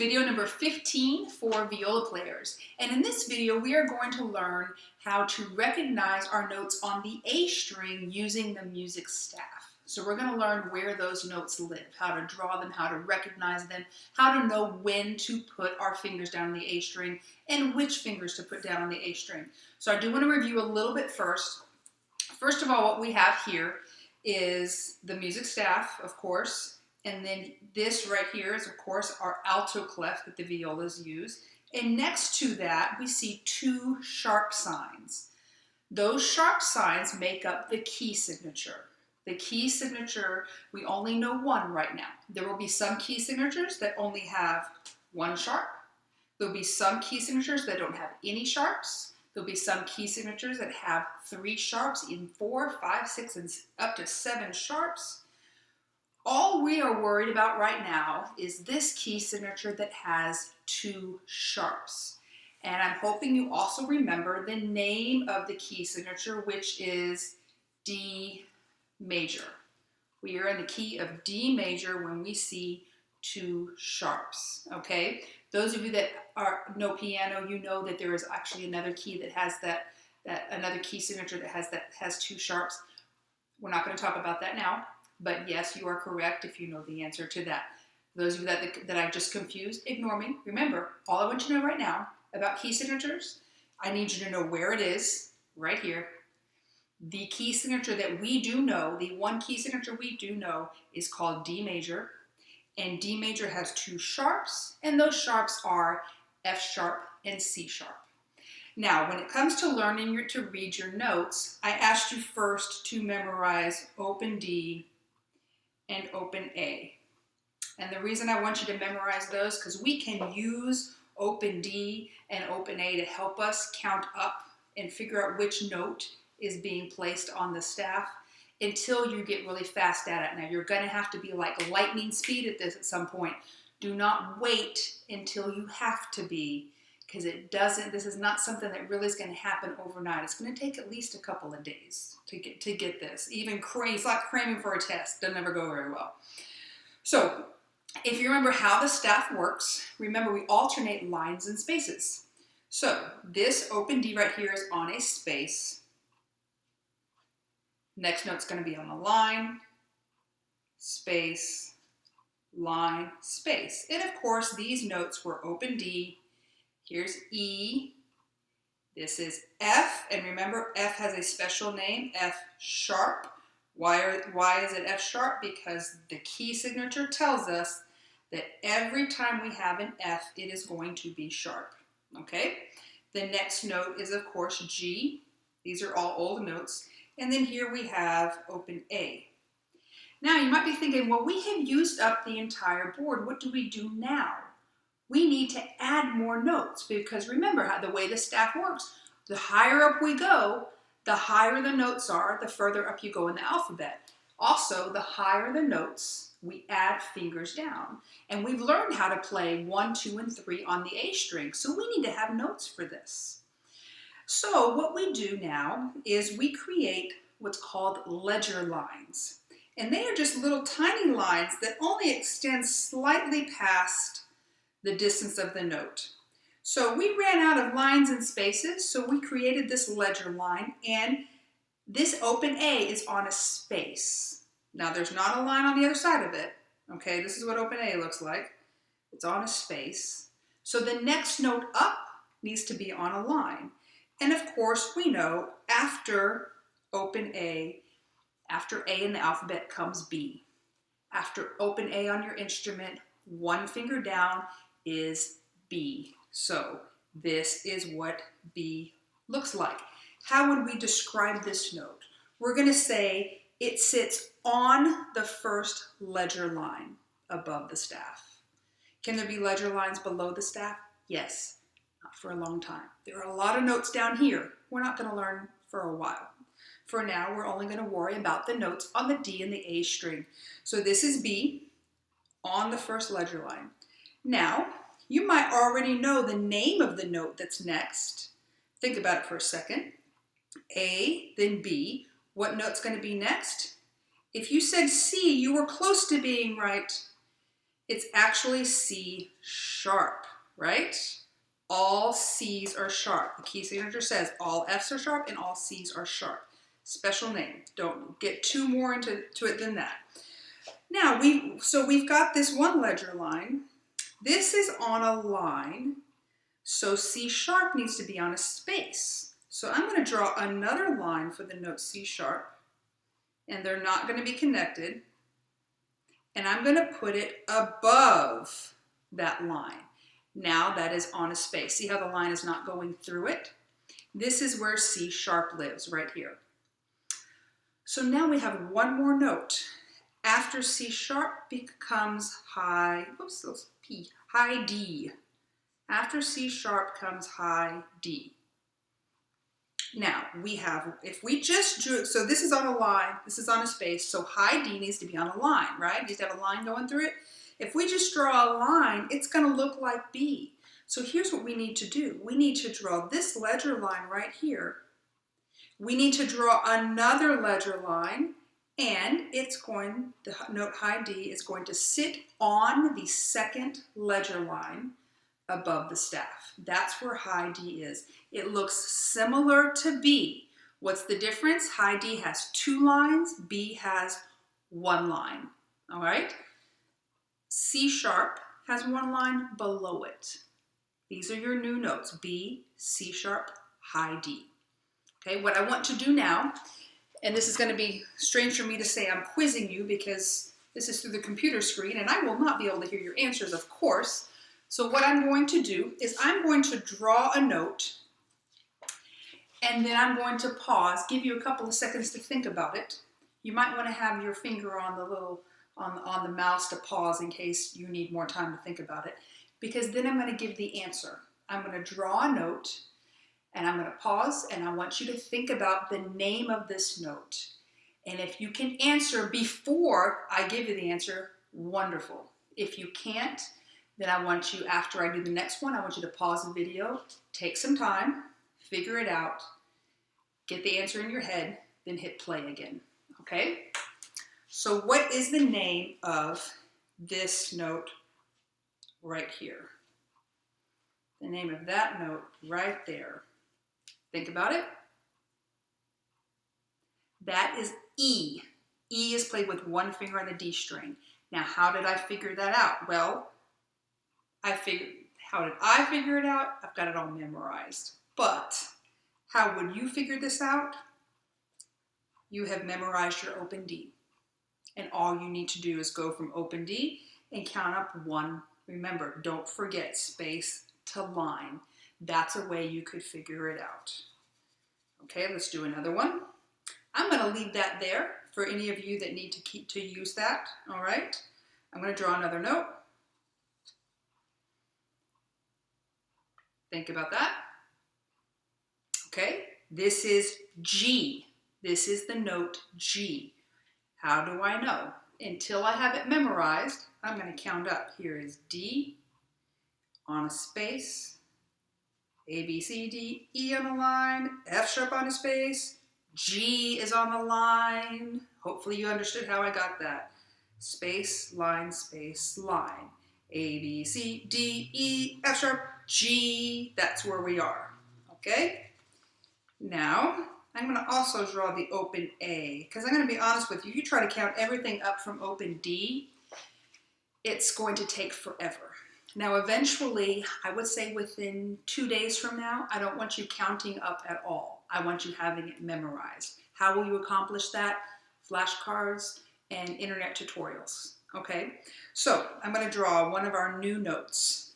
video number 15 for viola players. And in this video, we are going to learn how to recognize our notes on the A string using the music staff. So we're going to learn where those notes live, how to draw them, how to recognize them, how to know when to put our fingers down on the A string, and which fingers to put down on the A string. So I do want to review a little bit first. First of all, what we have here is the music staff, of course, and then this right here is, of course, our alto clef that the violas use. And next to that, we see two sharp signs. Those sharp signs make up the key signature. The key signature, we only know one right now. There will be some key signatures that only have one sharp. There'll be some key signatures that don't have any sharps. There'll be some key signatures that have 3 sharps, in 4, 5, 6, and up to 7 sharps. All we are worried about right now is this key signature that has 2 sharps. And I'm hoping you also remember the name of the key signature, which is D major. We are in the key of D major when we see 2 sharps, okay? Those of you that know piano, you know that there is actually another key that has another key signature that has 2 sharps. We're not going to talk about that now, but yes, you are correct if you know the answer to that. Those of you that I just confused, ignore me. Remember, all I want you to know right now about key signatures, I need you to know where it is, right here. The key signature that we do know, the one key signature we do know, is called D major. And D major has 2 sharps, and those sharps are F sharp and C sharp. Now, when it comes to learning to read your notes, I asked you first to memorize open D and open A. And the reason I want you to memorize those, because we can use open D and open A to help us count up and figure out which note is being placed on the staff until you get really fast at it. Now, you're going to have to be like lightning speed at this at some point. Do not wait until you have to be, because this is not something that really is going to happen overnight. It's going to take at least a couple of days to get this. It's like cramming for a test. Doesn't ever go very well. So, if you remember how the staff works, remember we alternate lines and spaces. So, this open D right here is on a space. Next note's going to be on a line, space, line, space. And of course, these notes were open D. Here's E. This is F. And remember, F has a special name, F sharp. Why is it F sharp? Because the key signature tells us that every time we have an F, it is going to be sharp. Okay? The next note is, of course, G. These are all old notes. And then here we have open A. Now you might be thinking, well, we have used up the entire board. What do we do now? We need to add more notes, because remember how the way the staff works. The higher up we go, the higher the notes are, the further up you go in the alphabet. Also, the higher the notes, we add fingers down. And we've learned how to play 1, 2, and 3 on the A string, so we need to have notes for this. So what we do now is we create what's called ledger lines. And they are just little tiny lines that only extend slightly past the distance of the note. So we ran out of lines and spaces, so we created this ledger line, and this open A is on a space. Now there's not a line on the other side of it. Okay, this is what open A looks like. It's on a space. So the next note up needs to be on a line. And of course, we know after open A, after A in the alphabet comes B. After open A on your instrument, 1 finger down is B. So this is what B looks like. How would we describe this note? We're going to say it sits on the first ledger line above the staff. Can there be ledger lines below the staff? Yes. Not for a long time. There are a lot of notes down here. We're not going to learn for a while. For now, we're only going to worry about the notes on the D and the A string. So this is B on the first ledger line. Now, you might already know the name of the note that's next. Think about it for a second. A, then B. What note's going to be next? If you said C, you were close to being right. It's actually C sharp, right? All C's are sharp. The key signature says all F's are sharp and all C's are sharp. Special name. Don't get too more into it than that. Now, we've got this one ledger line. This is on a line, so C sharp needs to be on a space. So I'm going to draw another line for the note C sharp, and they're not going to be connected. And I'm going to put it above that line. Now that is on a space. See how the line is not going through it? This is where C sharp lives, right here. So now we have one more note. After C sharp becomes high, high D. After C sharp comes high D. Now we have, if we just drew, so this is on a line, this is on a space, so high D needs to be on a line, right? It needs to have a line going through it. If we just draw a line, it's going to look like B. So here's what we need to do. We need to draw this ledger line right here. We need to draw another ledger line, and the note high D is going to sit on the second ledger line above the staff. That's where high D is. It looks similar to B. What's the difference? High D has 2 lines, B has 1 line. All right? C sharp has 1 line below it. These are your new notes, B, C sharp, high D. Okay, what I want to do now, and this is going to be strange for me to say I'm quizzing you because this is through the computer screen and I will not be able to hear your answers, of course. So what I'm going to do is I'm going to draw a note and then I'm going to pause, give you a couple of seconds to think about it. You might want to have your finger on the on the mouse to pause in case you need more time to think about it, because then I'm going to give the answer. I'm going to draw a note and I'm going to pause and I want you to think about the name of this note. And if you can answer before I give you the answer, wonderful. If you can't, then I want you, after I do the next one, I want you to pause the video, take some time, figure it out, get the answer in your head, then hit play again, okay? So what is the name of this note right here? The name of that note right there. Think about it. That is E. E is played with 1 finger on the D string. Now, how did I figure that out? Well, how did I figure it out? I've got it all memorized. But how would you figure this out? You have memorized your open D. And all you need to do is go from open D and count up 1. Remember, don't forget space to line. That's a way you could figure it out. Okay, let's do another one. I'm going to leave that there for any of you that need to use that. All right, I'm going to draw another note. Think about that. Okay, this is G. This is the note G. How do I know? Until I have it memorized, I'm going to count up. Here is D on a space, A, B, C, D, E on a line, F sharp on a space, G is on the line. Hopefully you understood how I got that. Space, line, A, B, C, D, E, F sharp, G. That's where we are. Okay? Now, I'm going to also draw the open A, because I'm going to be honest with you, if you try to count everything up from open D, it's going to take forever. Now, eventually, I would say within 2 days from now, I don't want you counting up at all. I want you having it memorized. How will you accomplish that? Flashcards and internet tutorials. Okay, so I'm going to draw one of our new notes.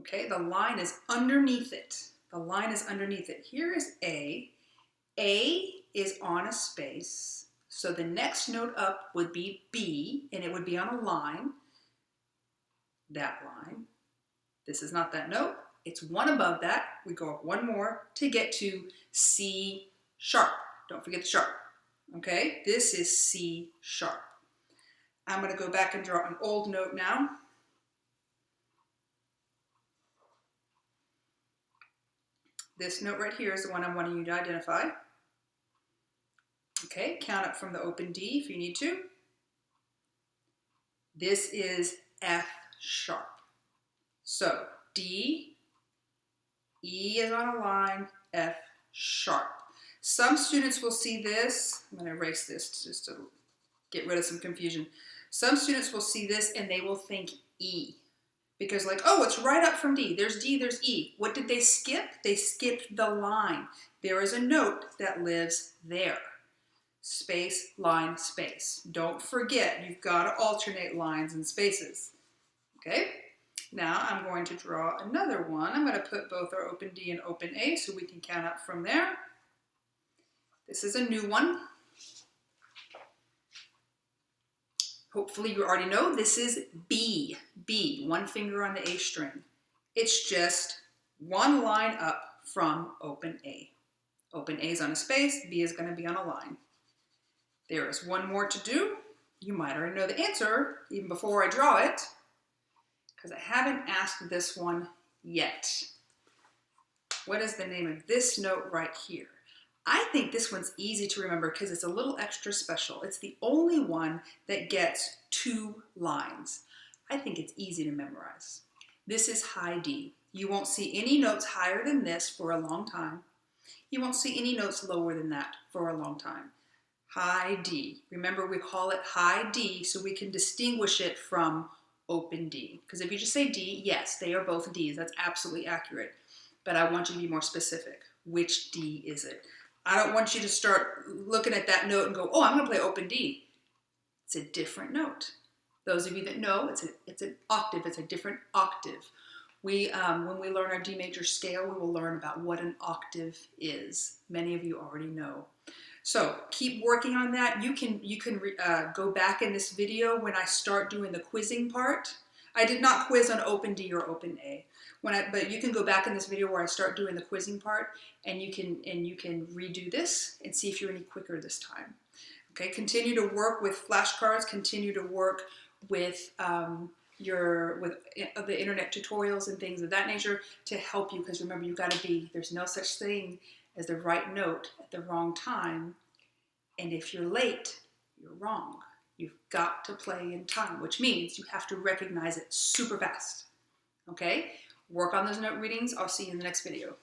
Okay, the line is underneath it. The line is underneath it. Here is A. A is on a space. So the next note up would be B, and it would be on a line. That line. This is not that note. It's 1 above that. We go up 1 more to get to C sharp. Don't forget the sharp. Okay, this is C sharp. I'm going to go back and draw an old note now. This note right here is the one I want you to identify. Okay, count up from the open D if you need to. This is F sharp. So D, E is on a line, F sharp. Some students will see this. I'm going to erase this just to get rid of some confusion. Some students will see this and they will think E. Because like, oh, it's right up from D. There's D, there's E. What did they skip? They skipped the line. There is a note that lives there. Space, line, space. Don't forget, you've got to alternate lines and spaces. Okay? Now I'm going to draw another one. I'm going to put both our open D and open A so we can count up from there. This is a new one. Hopefully you already know this is B. B, one finger on the A string. It's just one line up from open A. Open A is on a space, B is going to be on a line. There is one more to do. You might already know the answer even before I draw it, because I haven't asked this one yet. What is the name of this note right here? I think this one's easy to remember because it's a little extra special. It's the only one that gets 2 lines. I think it's easy to memorize. This is high D. You won't see any notes higher than this for a long time. You won't see any notes lower than that for a long time. High D. Remember, we call it high D so we can distinguish it from open D. Because if you just say D, yes, they are both Ds. That's absolutely accurate. But I want you to be more specific. Which D is it? I don't want you to start looking at that note and go, oh, I'm going to play open D. It's a different note. Those of you that know, it's an octave. It's a different octave. When we learn our D major scale, we will learn about what an octave is. Many of you already know. So keep working on that. You can go back in this video when I start doing the quizzing part. I did not quiz on open D or open A. But you can go back in this video where I start doing the quizzing part, and you can redo this and see if you're any quicker this time. Okay, continue to work with flashcards. Continue to work with the internet tutorials and things of that nature to help you. Because remember, there's no such thing as the right note at the wrong time. And if you're late, you're wrong. You've got to play in time, which means you have to recognize it super fast. Okay? Work on those note readings. I'll see you in the next video.